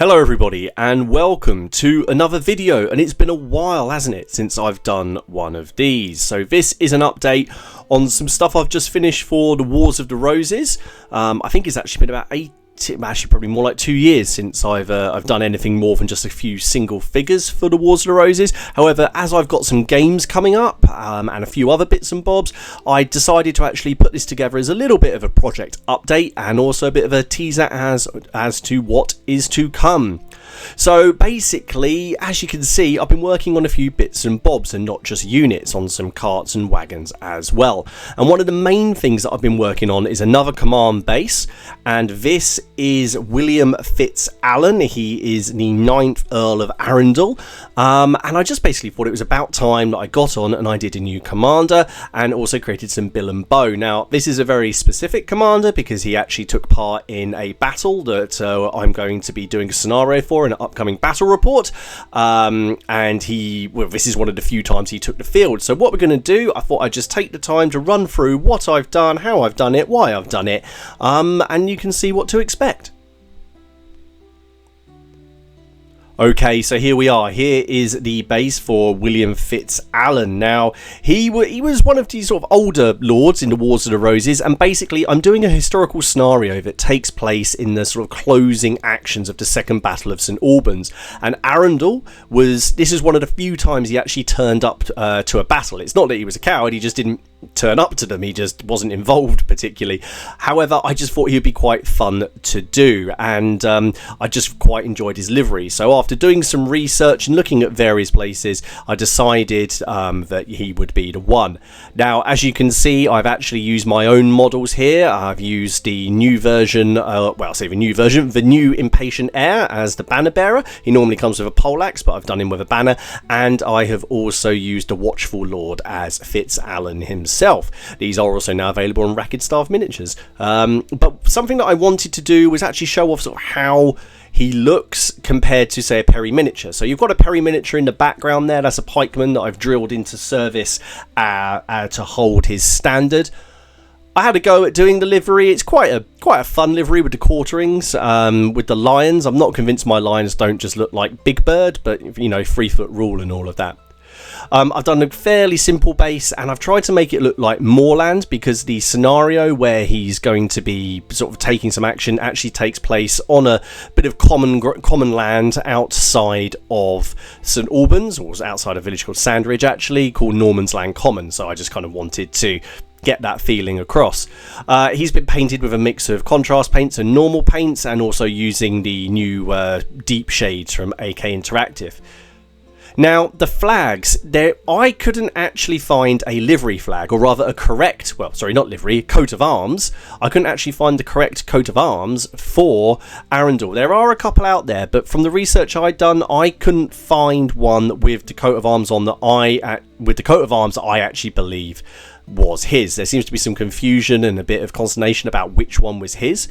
Hello everybody and welcome to another video, and it's been a while, hasn't it, since I've done one of these. So this is an update on some stuff I've just finished for the Wars of the Roses. I think it's actually been about probably more like 2 years since I've done anything more than just a few single figures for the Wars of the Roses. However, as I've got some games coming up and a few other bits and bobs, I decided to actually put this together as a little bit of a project update and also a bit of a teaser as to what is to come. So basically, as you can see, I've been working on a few bits and bobs and not just units, on some carts and wagons as well. And one of the main things that I've been working on is another command base, and this is William Fiztalan. He is the 9th Earl of Arundel, and I just basically thought it was about time that I got on and I did a new commander and also created some Billmen. Now, this is a very specific commander because he actually took part in a battle that I'm going to be doing a scenario for in an upcoming battle report, and this is one of the few times he took the field. So what we're going to do, I thought I'd just take the time to run through what I've done, how I've done it, why I've done it, and you can see what to expect. Okay, so here we are. Here is the base for William Fiztalan. Now, he was one of these sort of older lords in the Wars of the Roses, and basically I'm doing a historical scenario that takes place in the sort of closing actions of the Second Battle of St. Albans. And Arundel this is one of the few times he actually turned up to a battle. It's not that he was a coward, he just didn't turn up to them, he just wasn't involved particularly. However, I just thought he'd be quite fun to do, and I just quite enjoyed his livery. So after doing some research and looking at various places, I decided that he would be the one. Now, as you can see, I've actually used my own models here. I've used the new version, the new Impatient Heir as the banner bearer. He normally comes with a poleaxe, but I've done him with a banner, and I have also used the Watchful Lord as Fiztalan himself. These are also now available on Racket Staff miniatures. But something that I wanted to do was actually show off sort of how he looks compared to, say, a Perry miniature. So you've got a Perry miniature in the background there. That's a pikeman that I've drilled into service to hold his standard. I had a go at doing the livery. It's quite a fun livery with the quarterings, with the lions. I'm not convinced my lions don't just look like Big Bird, but, you know, 3-foot rule and all of that. I've done a fairly simple base, and I've tried to make it look like moorland because the scenario where he's going to be sort of taking some action actually takes place on a bit of common land outside of St. Albans, or outside a village called Sandridge, actually, called Norman's Land Common. So I just kind of wanted to get that feeling across. He's been painted with a mix of contrast paints and normal paints, and also using the new deep shades from AK Interactive. Now, the flags, I couldn't actually find a livery flag, or rather a correct, coat of arms. I couldn't actually find the correct coat of arms for Arundel. There are a couple out there, but from the research I'd done, I couldn't find one with the coat of arms on that I actually believe was his. There seems to be some confusion and a bit of consternation about which one was his.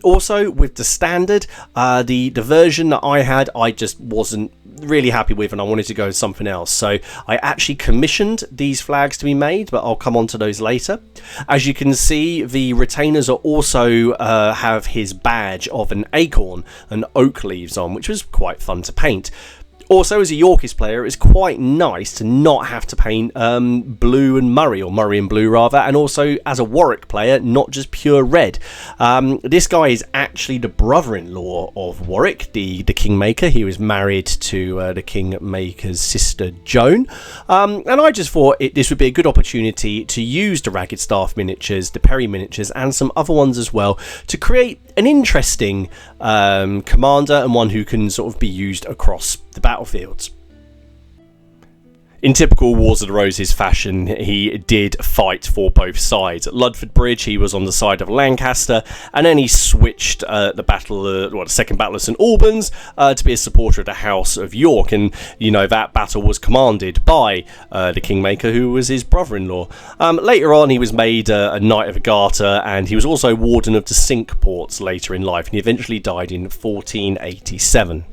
Also, with the standard, the version that I had, I just wasn't really happy with, and I wanted to go with something else. So I actually commissioned these flags to be made, but I'll come on to those later. As you can see, the retainers are also have his badge of an acorn and oak leaves on, which was quite fun to paint. Also, as a Yorkist player, it's quite nice to not have to paint blue and Murray, or Murray and blue rather, and also as a Warwick player, not just pure red. This guy is actually the brother-in-law of Warwick, the Kingmaker. He was married to the Kingmaker's sister Joan, and I just thought this would be a good opportunity to use the Ragged Staff miniatures, the Perry miniatures, and some other ones as well, to create an interesting commander, and one who can sort of be used across the battlefields. In typical Wars of the Roses fashion, he did fight for both sides. At Ludford Bridge, he was on the side of Lancaster, and then he switched the Second Battle of St. Albans to be a supporter of the House of York, and you know that battle was commanded by the Kingmaker, who was his brother-in-law. Later on, he was made a Knight of the Garter, and he was also Warden of the Cinque Ports later in life, and he eventually died in 1487.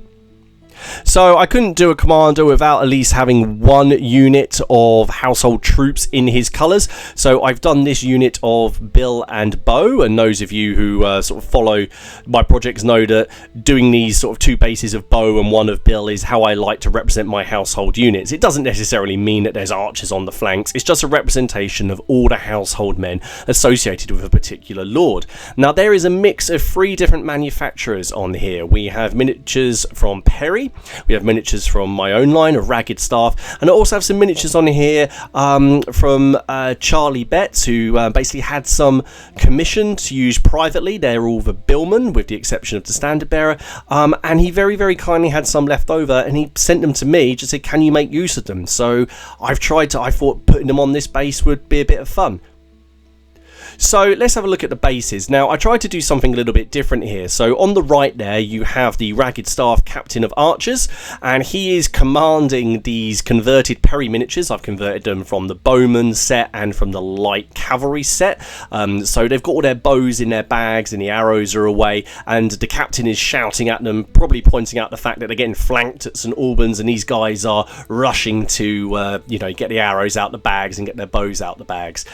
So I couldn't do a commander without at least having one unit of household troops in his colours. So I've done this unit of Bill and Bo, and those of you who sort of follow my projects know that doing these sort of 2 bases of Bo and 1 of Bill is how I like to represent my household units. It doesn't necessarily mean that there's archers on the flanks, it's just a representation of all the household men associated with a particular lord. Now there is a mix of 3 different manufacturers on here. We have miniatures from Perry, we have miniatures from my own line of Ragged Staff, and I also have some miniatures on here from Charlie Betts, who basically had some commission to use privately. They're all the Billmen, with the exception of the standard bearer, and he very, very kindly had some left over, and he sent them to me, just said, can you make use of them? So I thought putting them on this base would be a bit of fun. So let's have a look at the bases. Now I tried to do something a little bit different here. So on the right there you have the Ragged Staff Captain of Archers, and he is commanding these converted Perry miniatures. I've converted them from the Bowman set and from the Light Cavalry set. So they've got all their bows in their bags and the arrows are away, and the captain is shouting at them, probably pointing out the fact that they're getting flanked at St Albans, and these guys are rushing to get the arrows out the bags and get their bows out the bags.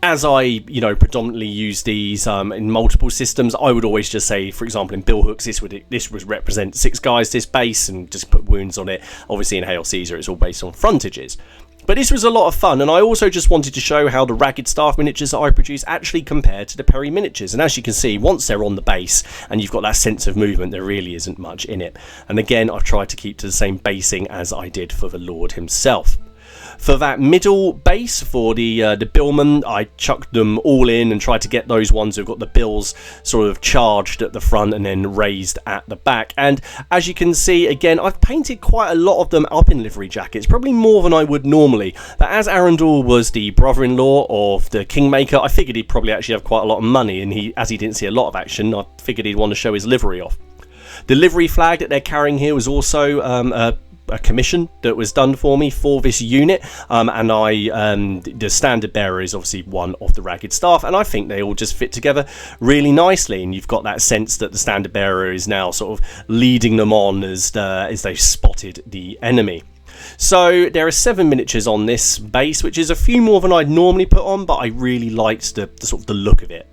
As I, predominantly use these in multiple systems, I would always just say, for example, in Bill Hooks, this would represent 6 guys, this base, and just put wounds on it. Obviously, in Hail Caesar, it's all based on frontages. But this was a lot of fun, and I also just wanted to show how the Ragged Staff miniatures that I produce actually compare to the Perry miniatures. And as you can see, once they're on the base and you've got that sense of movement, there really isn't much in it. And again, I've tried to keep to the same basing as I did for the Lord himself. For that middle base, for the Billmen, I chucked them all in and tried to get those ones who've got the bills sort of charged at the front and then raised at the back. And as you can see, again, I've painted quite a lot of them up in livery jackets, probably more than I would normally. But as Arundel was the brother-in-law of the Kingmaker, I figured he'd probably actually have quite a lot of money, and as he didn't see a lot of action, I figured he'd want to show his livery off. The livery flag that they're carrying here was also a commission that was done for me for this unit, and the standard bearer is obviously one of the Ragged Staff, and I think they all just fit together really nicely, and you've got that sense that the standard bearer is now sort of leading them on as they've spotted the enemy. So there are 7 miniatures on this base, which is a few more than I'd normally put on, but I really liked the sort of the look of it.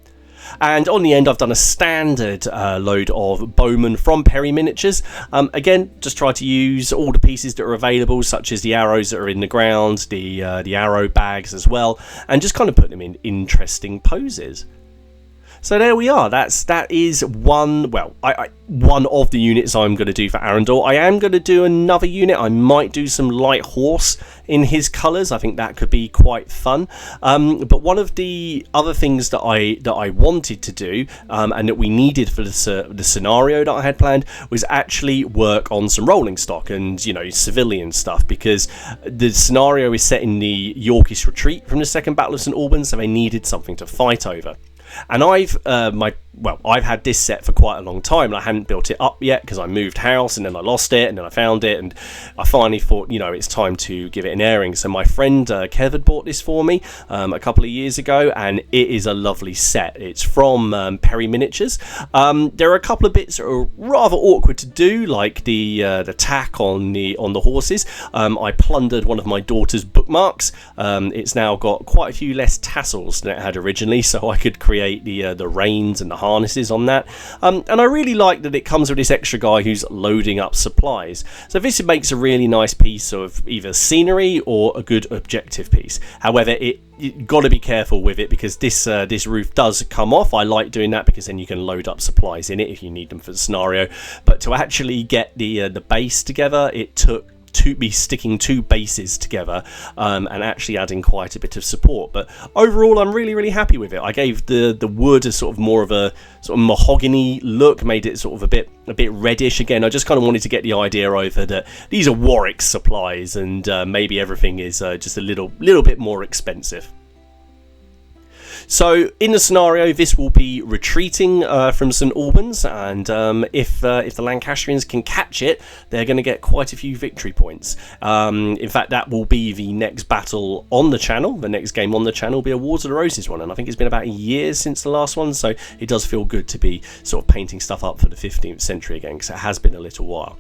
And on the end, I've done a standard load of Bowman from Perry miniatures. Again, just try to use all the pieces that are available, such as the arrows that are in the ground, the arrow bags as well, and just kind of put them in interesting poses. So there we are. That is one. Well, one of the units I'm going to do for Arundel. I am going to do another unit. I might do some light horse in his colours. I think that could be quite fun. But one of the other things that I wanted to do and that we needed for the scenario that I had planned was actually work on some rolling stock and civilian stuff, because the scenario is set in the Yorkist retreat from the Second Battle of St Albans, so they needed something to fight over. And I've had this set for quite a long time, and I hadn't built it up yet because I moved house and then I lost it and then I found it, and I finally thought it's time to give it an airing. So my friend Kev had bought this for me a couple of years ago, and it is a lovely set. It's from Perry Miniatures. There are a couple of bits that are rather awkward to do, like the tack on the horses. I plundered one of my daughter's bookmarks. It's now got quite a few less tassels than it had originally, so I could create the reins and the harnesses on that, and I really like that it comes with this extra guy who's loading up supplies. So this makes a really nice piece of either scenery or a good objective piece. However, you got to be careful with it, because this roof does come off. I like doing that because then you can load up supplies in it if you need them for the scenario. But to actually get the base together, it took me sticking 2 bases together and actually adding quite a bit of support. But overall, I'm really happy with it. I gave the wood a sort of more of a sort of mahogany look, made it sort of a bit reddish. Again, I just kind of wanted to get the idea over that these are Warwick supplies, and maybe everything is just a little bit more expensive. So in the scenario, this will be retreating from St Albans, and if the Lancastrians can catch it, they're going to get quite a few victory points. In fact, that will be the next battle on the channel. The next game on the channel will be a Wars of the Roses one, and I think it's been about a year since the last one, so it does feel good to be sort of painting stuff up for the 15th century again, because it has been a little while.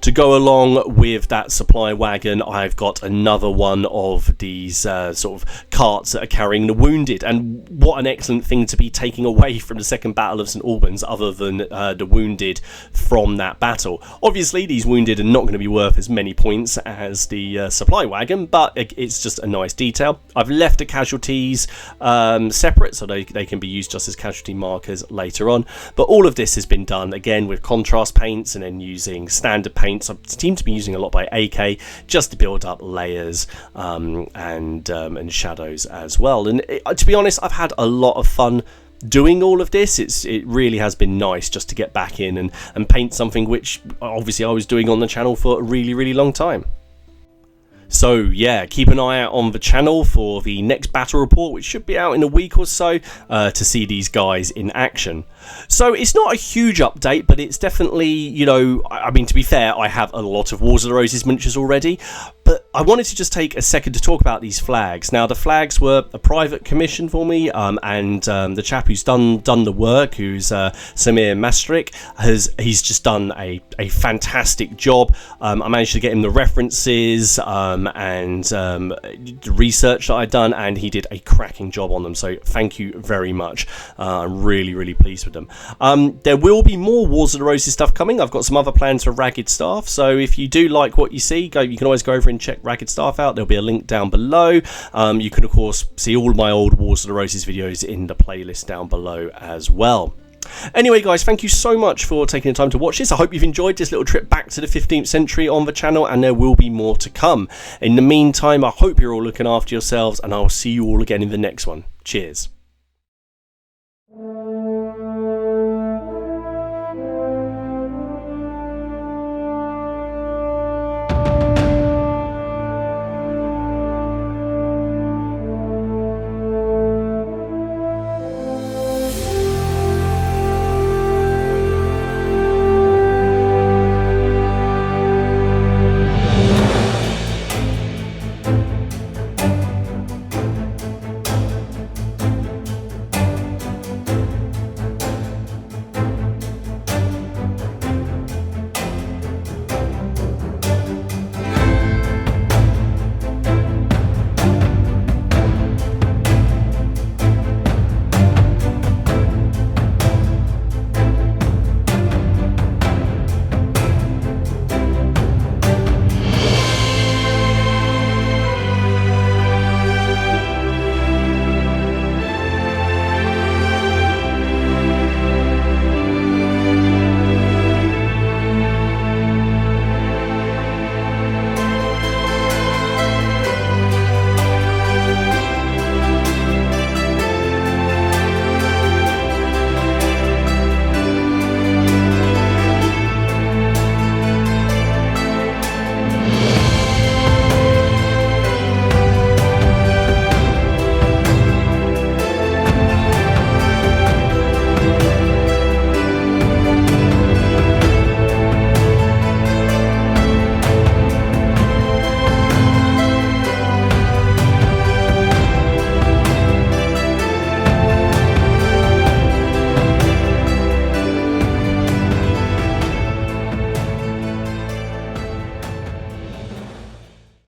To go along with that supply wagon, I've got another one of these sort of carts that are carrying the wounded, and what an excellent thing to be taking away from the Second Battle of St Albans, other than the wounded from that battle. Obviously, these wounded are not going to be worth as many points as the supply wagon, but it's just a nice detail. I've left the casualties separate, so they can be used just as casualty markers later on, but all of this has been done, again, with contrast paints and then using standard paints. I seem to be using a lot by AK just to build up layers and shadows as well. And to be honest, I've had a lot of fun doing all of this. It really has been nice just to get back in and paint something which obviously I was doing on the channel for a really long time. So yeah, keep an eye out on the channel for the next battle report, which should be out in a week or so, to see these guys in action. So it's not a huge update, but it's definitely, you know, I mean, to be fair, I have a lot of Wars of the Roses miniatures already, but I wanted to just take a second to talk about these flags. Now, the flags were a private commission for me, and the chap who's done the work, who's Samir Majstoric, he's just done a fantastic job. I managed to get him the references and the research that I'd done, and he did a cracking job on them, so thank you very much. I'm really pleased with them. There will be more Wars of the Roses stuff coming. I've got some other plans for Ragged Staff, so if you do like what you see, you can always go over and check Ragged Staff out. There'll be a link down below. You can of course see all my old Wars of the Roses videos in the playlist down below as well. Anyway guys, thank you so much for taking the time to watch this. I hope you've enjoyed this little trip back to the 15th century on the channel, and there will be more to come. In the meantime, I hope you're all looking after yourselves, and I'll see you all again in the next one. Cheers.